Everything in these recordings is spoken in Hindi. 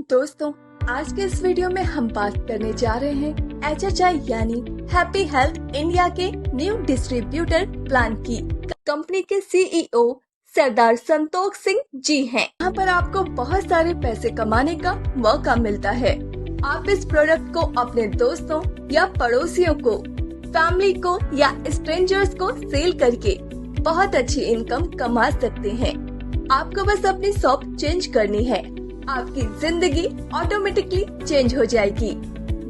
दोस्तों, आज के इस वीडियो में हम बात करने जा रहे हैं HHI यानी हैप्पी हेल्थ इंडिया के न्यू डिस्ट्रीब्यूटर प्लान की। कंपनी के CEO सरदार संतोष सिंह जी हैं। यहाँ पर आपको बहुत सारे पैसे कमाने का मौका मिलता है। आप इस प्रोडक्ट को अपने दोस्तों या पड़ोसियों को, फैमिली को या स्ट्रेंजर्स को सेल करके बहुत अच्छी इनकम कमा सकते हैं। आपको बस अपनी शॉप चेंज करनी है, आपकी जिंदगी ऑटोमेटिकली चेंज हो जाएगी।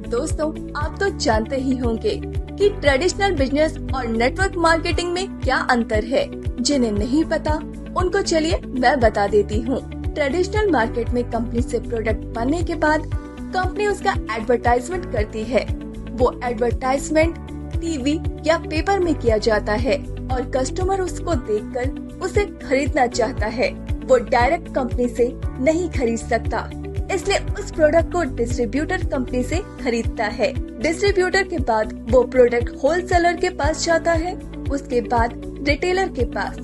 दोस्तों, आप तो जानते ही होंगे कि ट्रेडिशनल बिजनेस और नेटवर्क मार्केटिंग में क्या अंतर है। जिन्हें नहीं पता उनको चलिए मैं बता देती हूँ। ट्रेडिशनल मार्केट में कंपनी से प्रोडक्ट बनने के बाद कंपनी उसका एडवर्टाइजमेंट करती है। वो एडवर्टाइजमेंट टीवी या पेपर में किया जाता है और कस्टमर उसको देखकर उसे खरीदना चाहता है। वो डायरेक्ट कंपनी से नहीं खरीद सकता, इसलिए उस प्रोडक्ट को डिस्ट्रीब्यूटर कंपनी से खरीदता है। डिस्ट्रीब्यूटर के बाद वो प्रोडक्ट होलसेलर के पास जाता है, उसके बाद रिटेलर के पास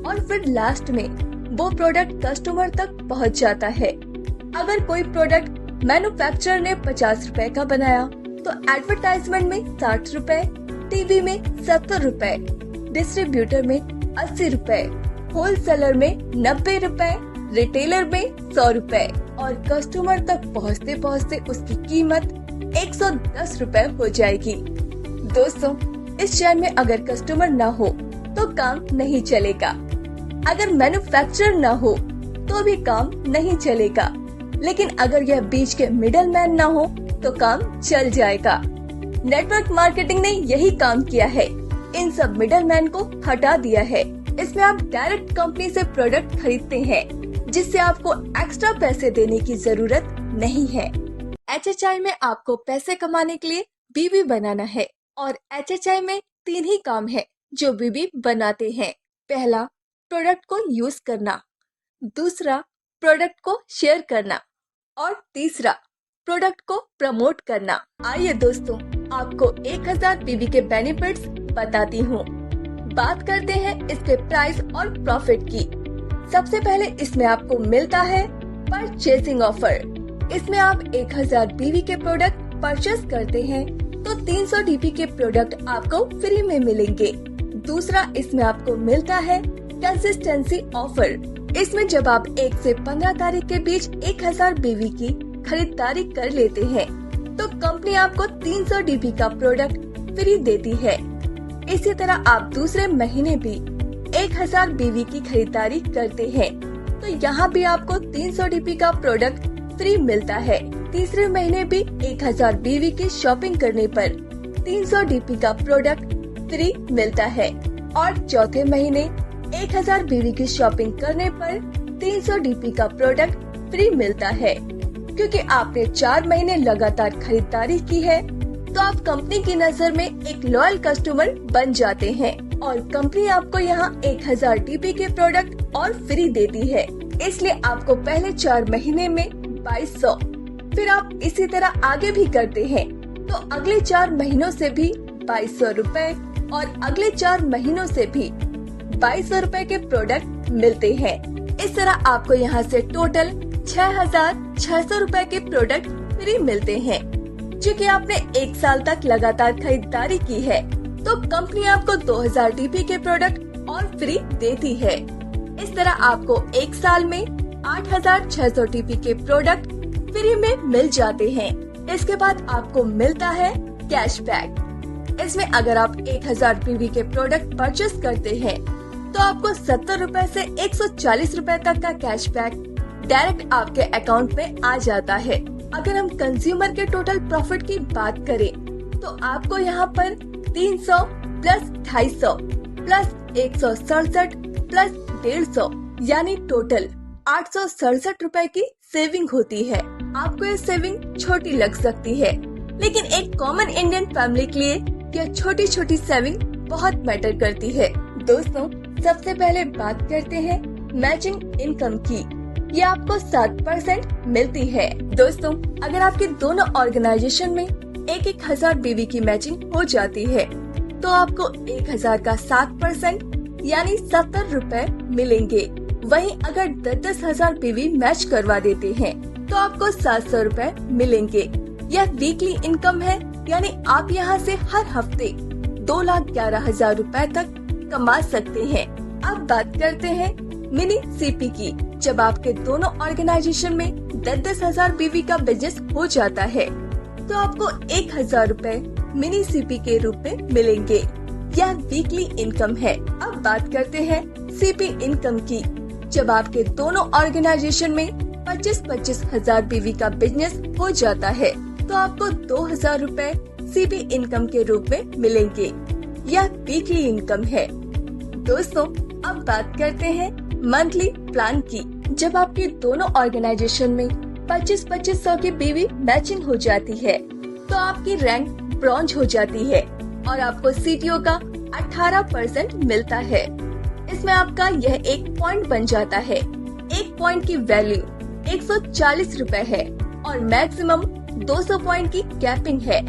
और फिर लास्ट में वो प्रोडक्ट कस्टमर तक पहुंच जाता है। अगर कोई प्रोडक्ट मैन्युफैक्चरर ने 50 रुपए का बनाया तो एडवर्टाइजमेंट में 60 रुपए, टीवी में 70 रुपए, डिस्ट्रीब्यूटर में 80 रुपए, होलसेलर में 90 रुपए, रिटेलर में 100 रुपए और कस्टमर तक पहुँचते पहुँचते उसकी कीमत 110 रुपए हो जाएगी। दोस्तों, इस चेन में अगर कस्टमर ना हो तो काम नहीं चलेगा। अगर मैन्युफैक्चरर ना हो तो भी काम नहीं चलेगा, लेकिन अगर यह बीच के मिडल मैन ना हो तो काम चल जाएगा। नेटवर्क मार्केटिंग ने यही काम किया है, इन सब मिडल मैन को हटा दिया है। इसमें आप डायरेक्ट कंपनी से प्रोडक्ट खरीदते हैं, जिससे आपको एक्स्ट्रा पैसे देने की जरूरत नहीं है। HHI में आपको पैसे कमाने के लिए बीवी बनाना है और HHI में 3 ही काम है जो बीवी बनाते हैं। पहला, प्रोडक्ट को यूज करना, दूसरा, प्रोडक्ट को शेयर करना और तीसरा, प्रोडक्ट को प्रमोट करना। आइए दोस्तों, आपको 1000 बीवी के बेनिफिट्स बताती हूँ। बात करते हैं इसके प्राइस और प्रॉफिट की। सबसे पहले इसमें आपको मिलता है परचेसिंग ऑफर। इसमें आप 1000 बीवी के प्रोडक्ट परचेस करते हैं तो 300 डीपी के प्रोडक्ट आपको फ्री में मिलेंगे। दूसरा, इसमें आपको मिलता है कंसिस्टेंसी ऑफर। इसमें जब आप 1 से 15 तारीख के बीच 1000 बीवी की खरीदारी कर लेते हैं तो कंपनी आपको 300 डीपी का प्रोडक्ट फ्री देती है। इसी तरह आप दूसरे महीने भी 1000 बीवी की खरीदारी करते हैं तो यहाँ भी आपको 300 डीपी का प्रोडक्ट फ्री मिलता है। तीसरे महीने भी 1000 बीवी की शॉपिंग करने पर 300 डीपी का प्रोडक्ट फ्री मिलता है और चौथे महीने 1000 बीवी की शॉपिंग करने पर 300 डीपी का प्रोडक्ट फ्री मिलता है। क्योंकि आपने 4 महीने लगातार खरीदारी की है तो आप कंपनी की नजर में एक लॉयल कस्टमर बन जाते हैं और कंपनी आपको यहाँ 1000 डीपी के प्रोडक्ट और फ्री देती है। इसलिए आपको पहले 4 महीने में 2200, फिर आप इसी तरह आगे भी करते हैं तो अगले 4 महीनों से भी 2200 रुपए और अगले 4 महीनों से भी 2200 रुपए के प्रोडक्ट मिलते हैं। इस तरह आपको यहाँ से टोटल 6600 रुपए के प्रोडक्ट फ्री मिलते हैं। चूँकि आपने 1 साल तक लगातार खरीदारी की है तो कंपनी आपको 2000 डीपी के प्रोडक्ट और फ्री देती है। इस तरह आपको 1 साल में 8600 डीपी के प्रोडक्ट फ्री में मिल जाते हैं। इसके बाद आपको मिलता है कैशबैक। इसमें अगर आप 1000 बीवी के प्रोडक्ट परचेस करते हैं तो आपको 70 रुपए से 140 रुपए तक का कैशबैक डायरेक्ट आपके अकाउंट में आ जाता है। अगर हम कंज्यूमर के टोटल प्रॉफिट की बात करें तो आपको यहाँ पर 300 प्लस 250 प्लस 167 प्लस 150 यानी टोटल 867 रुपए की सेविंग होती है। आपको ये सेविंग छोटी लग सकती है, लेकिन एक कॉमन इंडियन फैमिली के लिए यह छोटी छोटी सेविंग बहुत मैटर करती है। दोस्तों, सबसे पहले बात करते हैं मैचिंग इनकम की। ये आपको 7% मिलती है। दोस्तों, अगर आपके दोनों ऑर्गेनाइजेशन में 1000 बीवी की मैचिंग हो जाती है तो आपको 1000 का 7% यानी 70 रुपए मिलेंगे। वहीं अगर 10,000 बीवी मैच करवा देते हैं तो आपको 700 रूपए मिलेंगे। यह वीकली इनकम है, यानी आप यहाँ से हर हफ्ते 2,11,000 रूपए तक कमा सकते हैं। अब बात करते हैं मिनी सीपी की। जब आपके दोनों ऑर्गेनाइजेशन में 10-10 हजार बीवी का बिजनेस हो जाता है तो आपको 1,000 रूपए मिनी सीपी के रूप में मिलेंगे। यह वीकली इनकम है। अब बात करते हैं सीपी इनकम की। जब आपके दोनों ऑर्गेनाइजेशन में 25-25 हजार बीवी का बिजनेस हो जाता है तो आपको 2,000 रूपए सीपी इनकम के रूप में मिलेंगे। यह वीकली इनकम है। दोस्तों, अब बात करते हैं मंथली प्लान की। जब आपके दोनों ऑर्गेनाइजेशन में 25-25 की बीवी मैचिंग हो जाती है तो आपकी रैंक ब्रॉन्ज हो जाती है और आपको सीटीओ का 18% मिलता है। इसमें आपका यह एक पॉइंट बन जाता है। एक पॉइंट की वैल्यू 140 रूपए है और मैक्सिमम 200 पॉइंट की कैपिंग है।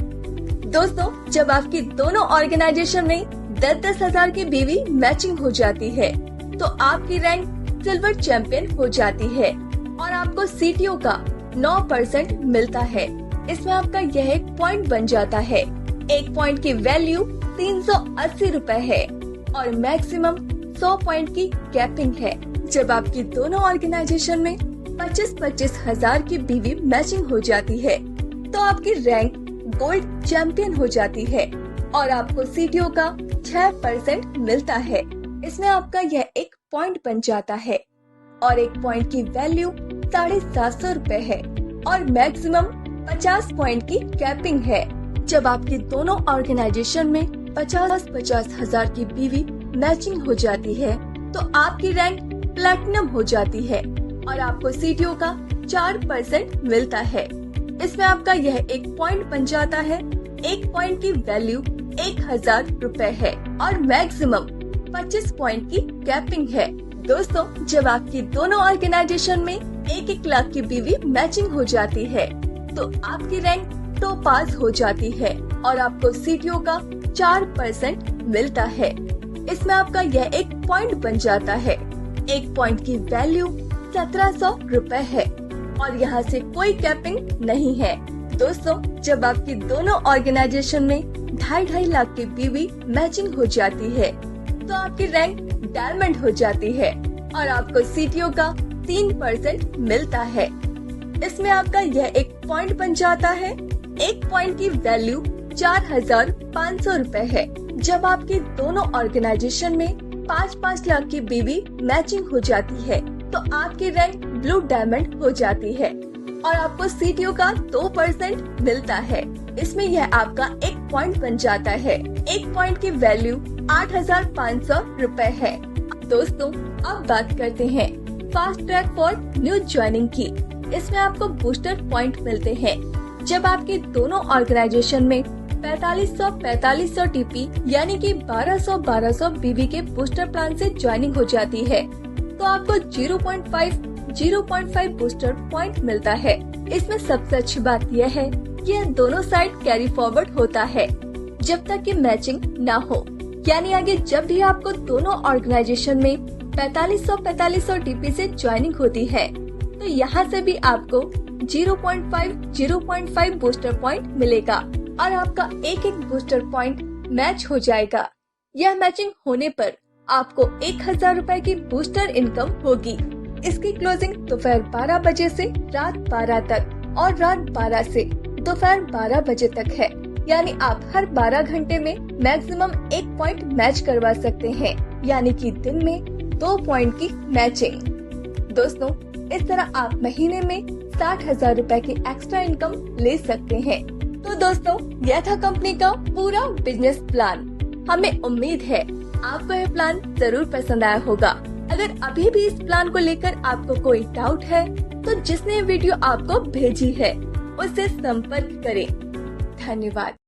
दोस्तों, जब आपकी दोनों ऑर्गेनाइजेशन में 10-10 हजार की बीवी मैचिंग हो जाती है तो आपकी रैंक सिल्वर चैंपियन हो जाती है और आपको सीटीओ का 9% मिलता है। इसमें आपका यह एक पॉइंट बन जाता है। एक पॉइंट की वैल्यू 380 रूपए है और मैक्सिमम 100 पॉइंट की कैपिंग है। जब आपकी दोनों ऑर्गेनाइजेशन में 25-25 हजार की बीवी मैचिंग हो जाती है तो आपकी रैंक गोल्ड चैंपियन हो जाती है और आपको सीटीओ का 6% मिलता है। इसमें आपका यह एक पॉइंट बन जाता है और एक पॉइंट की वैल्यू 750 रूपए है और मैक्सिमम 50 पॉइंट की कैपिंग है। जब आपकी दोनों ऑर्गेनाइजेशन में 50-50 हजार की बीवी मैचिंग हो जाती है तो आपकी रैंक प्लैटिनम हो जाती है और आपको सीटीओ का 4% मिलता है। इसमें आपका यह एक पॉइंट बन जाता है। एक पॉइंट की वैल्यू 1,000 रूपए है और मैक्सिमम 25 पॉइंट की कैपिंग है। दोस्तों, जब आपकी दोनों ऑर्गेनाइजेशन में 1-1 लाख की बीवी मैचिंग हो जाती है तो आपकी रैंक टॉपास हो जाती है और आपको सीटीओ का 4% मिलता है। इसमें आपका यह एक पॉइंट बन जाता है। एक पॉइंट की वैल्यू 1,700 रूपए है और यहाँ से कोई कैपिंग नहीं है। दोस्तों, जब आपकी दोनों ऑर्गेनाइजेशन में 2.5 लाख की बीवी मैचिंग हो जाती है तो आपकी रैंक डायमंड हो जाती है और आपको सीटीओ का 3% मिलता है। इसमें आपका यह एक पॉइंट बन जाता है। एक पॉइंट की वैल्यू 4,500 रूपए है। जब आपकी दोनों ऑर्गेनाइजेशन में 5-5 लाख की बीवी मैचिंग हो जाती है तो आपकी रैंक ब्लू डायमंड हो जाती है और आपको सीटीओ का 2% मिलता है। इसमें यह आपका एक पॉइंट बन जाता है। एक पॉइंट की वैल्यू 8,500 रूपए है। दोस्तों, अब बात करते हैं fast track for new joining की। इसमें आपको बूस्टर पॉइंट मिलते हैं। जब आपके दोनों ऑर्गेनाइजेशन में 4500 टीपी यानी कि 1200 बीवी के बूस्टर प्लान से ज्वाइनिंग हो जाती है तो आपको 0.5 बूस्टर पॉइंट मिलता है। इसमें सबसे अच्छी बात यह है कि यह दोनों साइड कैरी फॉरवर्ड होता है जब तक कि मैचिंग ना हो। यानी आगे जब भी आपको दोनों ऑर्गेनाइजेशन में 4500 टीपी से ज्वाइनिंग होती है तो यहाँ से भी आपको 0.5 बूस्टर पॉइंट मिलेगा और आपका एक बूस्टर पॉइंट मैच हो जाएगा। यह मैचिंग होने पर आपको 1,000 रूपए की बूस्टर इनकम होगी। इसकी क्लोजिंग दोपहर 12 बजे से रात 12 तक और रात 12 से दोपहर 12 बजे तक है। यानी आप हर 12 घंटे में मैक्सिमम 1 पॉइंट मैच करवा सकते हैं, यानी कि दिन में 2 पॉइंट की मैचिंग। दोस्तों, इस तरह आप महीने में 60,000 रूपए की एक्स्ट्रा इनकम ले सकते हैं। तो दोस्तों, यह था कंपनी का पूरा बिजनेस प्लान। हमें उम्मीद है आपको यह प्लान जरूर पसंद आया होगा। अगर अभी भी इस प्लान को लेकर आपको कोई डाउट है तो जिसने वीडियो आपको भेजी है उससे संपर्क करें। धन्यवाद।